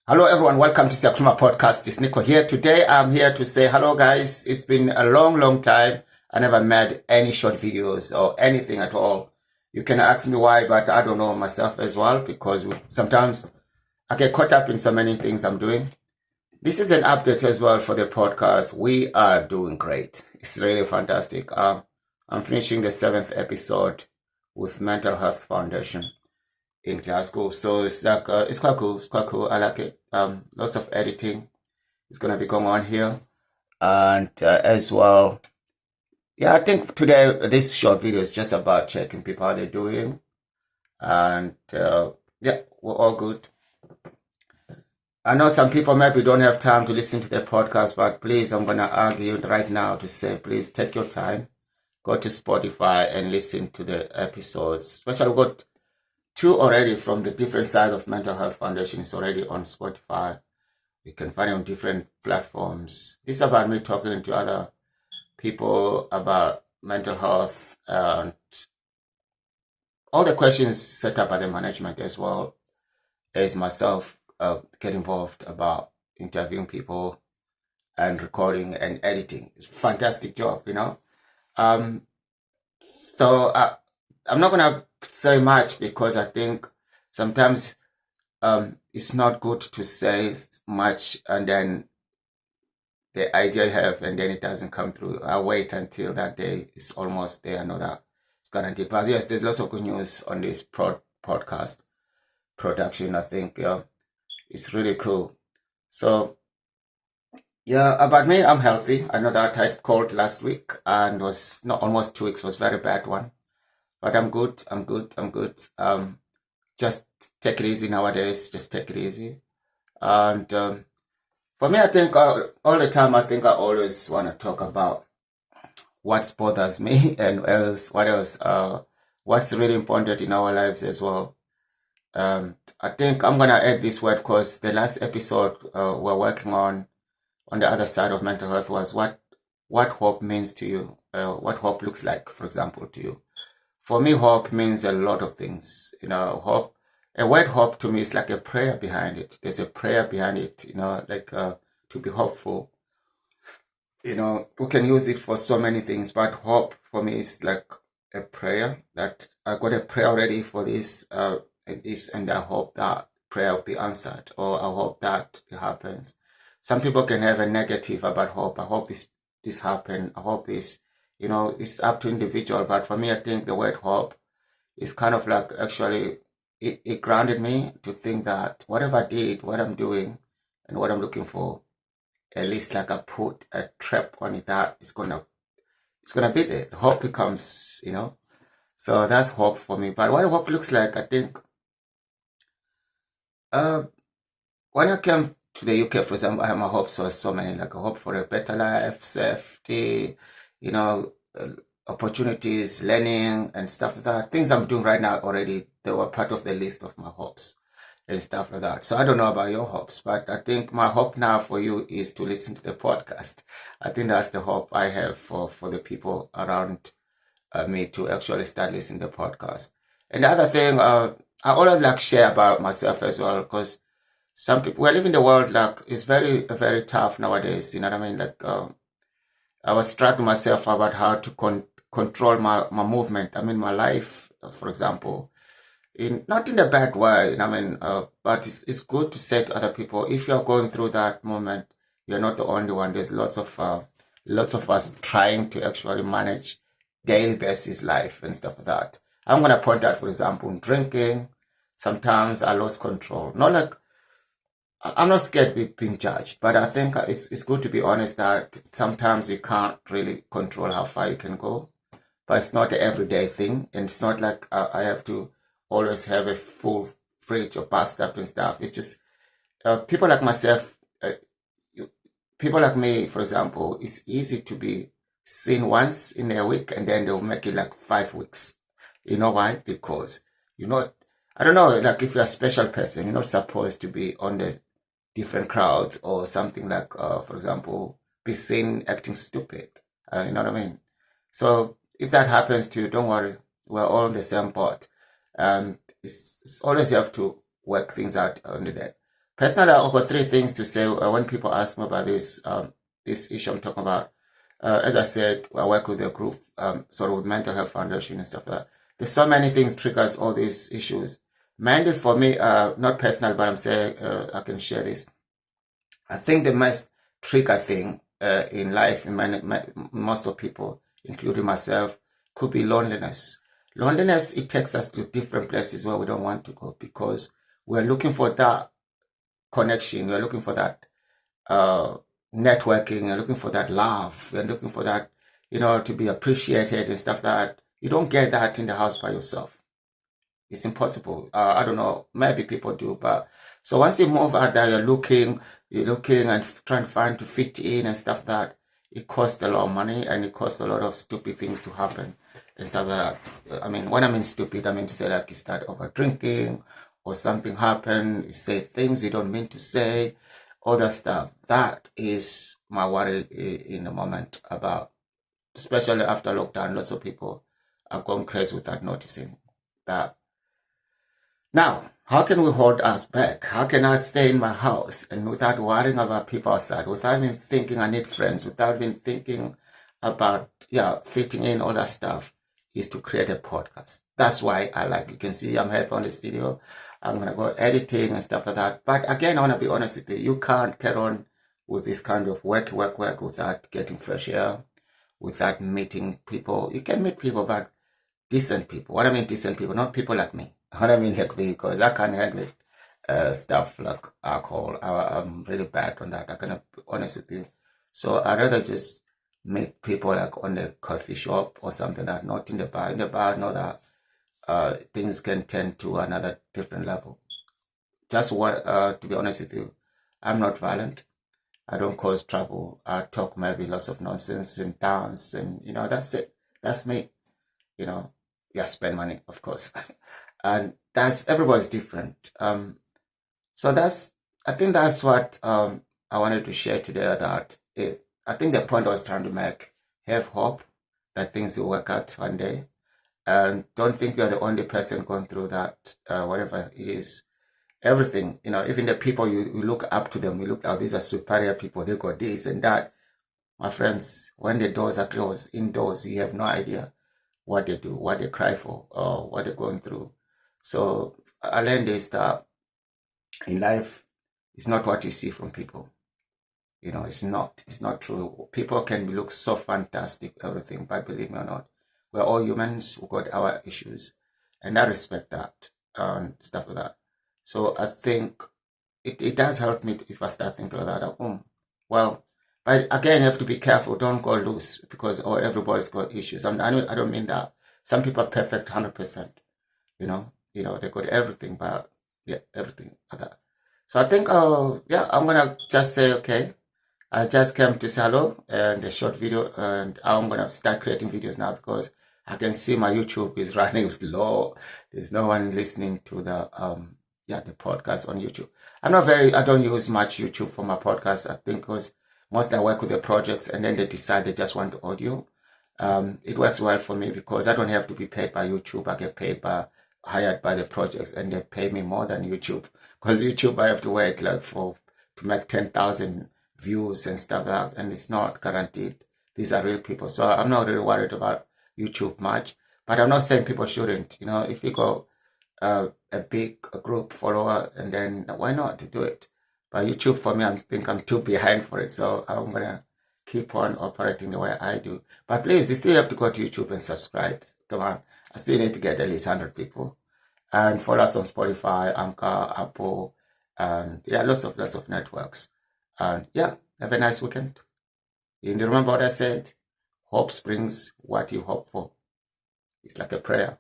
Hello everyone, welcome to Siakluma Podcast. It's Nico here. Today I'm here to say hello guys. It's been a long time. I never made any short videos or anything at all. You can ask me why, but I don't know myself as well because sometimes I get caught up in so many things I'm doing. This is an update as well for the podcast. We are doing great. It's really fantastic. I'm finishing the 7th episode with Mental Health Foundation in Glasgow. So it's like it's quite cool. It's quite cool. I like it. Lots of editing is gonna be going on here, and as well. Yeah, I think today this short video is just about checking people how they're doing, and yeah, we're all good. I know some people maybe don't have time to listen to the podcast, but please, I'm gonna argue right now to say, please take your time, go to Spotify and listen to the episodes. Especially we got two already from the different side of Mental Health Foundation. Is already on Spotify. You can find it on different platforms. This is about me talking to other people about mental health and all the questions set up by the management as well as myself get involved about interviewing people and recording and editing. It's a fantastic job, you know. So I'm not gonna say much because I think sometimes it's not good to say much and then the idea you have and then it doesn't come through. I'll wait until that day is almost there. I know that it's guaranteed. But yes, there's lots of good news on this podcast production. I think it's really cool. So yeah, about me, I'm healthy. I know that I had cold last week and was not almost 2 weeks, was a very bad one. But I'm good. I'm good. I'm good. Just take it easy nowadays. Just take it easy. And for me, I think all the time, I think I always want to talk about what bothers me and what else, what's really important in our lives as well. I think I'm gonna add this word because the last episode we're working on the other side of mental health was what hope means to you, what hope looks like, for example, to you. For me, hope means a lot of things. You know, hope. A word hope to me is like a prayer behind it. There's a prayer behind it. You know, like to be hopeful. You know, we can use it for so many things, but hope for me is like a prayer that I got a prayer already for this, and I hope that prayer will be answered, or I hope that it happens. Some people can have a negative about hope. I hope this happen. I hope this. You know, it's up to individual, but for me, I think the word hope is kind of like actually it grounded me to think that whatever I did, what I'm doing, and what I'm looking for, at least like I put a trap on it that it's gonna be there. The hope becomes, you know. So that's hope for me. But what hope looks like, I think, when I came to the UK, for example, I have my hopes for so many, like a hope for a better life, safety, you know, opportunities, learning and stuff like that. Things I'm doing right now already, they were part of the list of my hopes and stuff like that. So I don't know about your hopes, but I think my hope now for you is to listen to the podcast. I think that's the hope I have for the people around me to actually start listening to the podcast. And the other thing, I always like share about myself as well, because some people, we live in the world like it's very tough nowadays. You know what I mean? Like I was struggling myself about how to control my movement. I mean, my life, for example, not in a bad way. I mean, but it's good to say to other people, if you're going through that moment, you're not the only one. There's lots of us trying to actually manage daily basis life and stuff like that. I'm gonna point out, for example, drinking. Sometimes I lost control. Not like I'm not scared of being judged, but I think it's good to be honest that sometimes you can't really control how far you can go. But it's not an everyday thing, and it's not like I have to always have a full fridge or passed up and stuff. It's just people like myself, people like me, for example, it's easy to be seen once in a week and then they'll make it like 5 weeks. You know why? Because you're not, I don't know, like if you're a special person, you're not supposed to be on the different crowds or something like, for example, be seen acting stupid. You know what I mean? So if that happens to you, don't worry. We're all in the same boat. It's always you have to work things out under that. Personally, I've got three things to say when people ask me about this issue I'm talking about. As I said, I work with a group, sort of with mental health foundation and stuff like that. There's so many things triggers all these issues. Mainly for me, not personal, but I'm saying I can share this. I think the most trigger thing in life, in most of people, including myself, could be loneliness. Loneliness, it takes us to different places where we don't want to go because we're looking for that connection. We're looking for that uh, networking. We're looking for that love. We're looking for that, to be appreciated and stuff like that. You don't get that in the house by yourself. It's impossible. I don't know. Maybe people do, but so once you move out there, you're looking and trying to find to fit in and stuff that it costs a lot of money and it costs a lot of stupid things to happen and stuff like that. I mean, when I mean stupid, I mean to say like you start over drinking or something happen, you say things you don't mean to say, all that stuff. That is my worry in the moment about, especially after lockdown. Lots of people are going crazy without noticing that. Now, how can we hold us back? How can I stay in my house and without worrying about people outside, without even thinking I need friends, without even thinking about, fitting in all that stuff, is to create a podcast. That's why you can see I'm helping on this video. I'm going to go editing and stuff like that. But again, I want to be honest with you. You can't carry on with this kind of work without getting fresh air, without meeting people. You can meet people, but decent people. What I mean decent people, not people like me. What I mean like me, because I can't handle stuff like alcohol. I'm really bad on that. I can be honest with you. So I'd rather just meet people like on the coffee shop or something like that, not in the bar. In the bar, I know that things can tend to another different level. Just what, to be honest with you, I'm not violent. I don't cause trouble. I talk maybe lots of nonsense and dance and, that's it. That's me, spend money, of course. And everybody's different. So I think that's what I wanted to share today. I think the point I was trying to make, have hope that things will work out one day, and don't think you're the only person going through that. Whatever it is, everything, even the people you look up to them, you look, oh, these are superior people. They got this and that. My friends, when the doors are closed indoors, you have no idea what they do, what they cry for, or what they're going through. So I learned this that in life, it's not what you see from people. It's not true. People can look so fantastic, everything, but believe me or not, we're all humans. We've got our issues, and I respect that and stuff like that. So I think it does help me if I start thinking like that. Well, but again, you have to be careful. Don't go loose because everybody's got issues. I don't mean that. Some people are perfect, 100%. They got everything, but everything like that. So I think, I'm gonna just say okay. I just came to say hello and a short video, and I'm gonna start creating videos now because I can see my YouTube is running slow. There's no one listening to the podcast on YouTube. I don't use much YouTube for my podcast. I think because mostly I work with the projects and then they decide they just want the audio. It works well for me because I don't have to be paid by YouTube. I get hired by the projects, and they pay me more than YouTube. Because YouTube, I have to wait to make 10,000 views and stuff like that, and it's not guaranteed. These are real people, so I'm not really worried about YouTube much. But I'm not saying people shouldn't. If you go a big group follower, and then why not to do it? But YouTube for me, I think I'm too behind for it, so I'm gonna keep on operating the way I do. But please, you still have to go to YouTube and subscribe. Come on, I still need to get at least 100 people. And follow us on Spotify, Anchor, Apple, and lots of networks. And have a nice weekend. And remember what I said? Hope springs what you hope for. It's like a prayer.